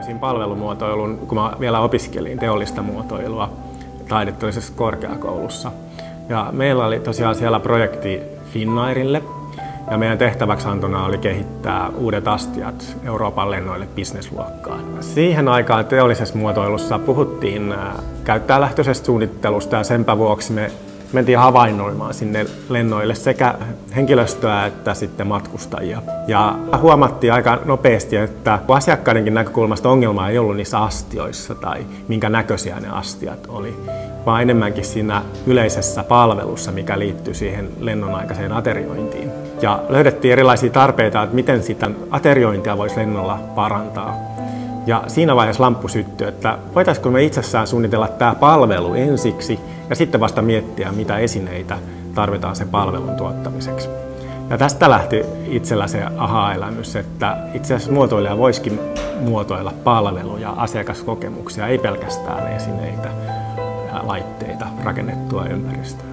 löysin palvelumuotoilun, kun mä vielä opiskelin teollista muotoilua taidetteellisessa korkeakoulussa. Ja meillä oli tosiaan siellä projekti Finnairille, ja meidän tehtäväksantona oli kehittää uudet astiat Euroopan lennoille businessluokkaan. Siihen aikaan teollisessa muotoilussa puhuttiin käyttäjälähtöisestä suunnittelusta, ja senpä vuoksi me mentiin havainnoimaan sinne lennoille sekä henkilöstöä että sitten matkustajia. Ja huomattiin aika nopeasti, että asiakkaidenkin näkökulmasta ongelma ei ollut niissä astioissa tai minkä näköisiä ne astiat oli, vaan enemmänkin siinä yleisessä palvelussa, mikä liittyy siihen lennonaikaiseen ateriointiin. Ja löydettiin erilaisia tarpeita, että miten sitä ateriointia voisi lennolla parantaa. Ja siinä vaiheessa lamppu syttyi, että voitaisiinko me itsessään suunnitella tämä palvelu ensiksi ja sitten vasta miettiä, mitä esineitä tarvitaan sen palvelun tuottamiseksi. Ja tästä lähti itsellä se aha-elämys, että itse asiassa muotoilija voisikin muotoilla palveluja, asiakaskokemuksia, ei pelkästään esineitä, laitteita, rakennettua ympäristöä.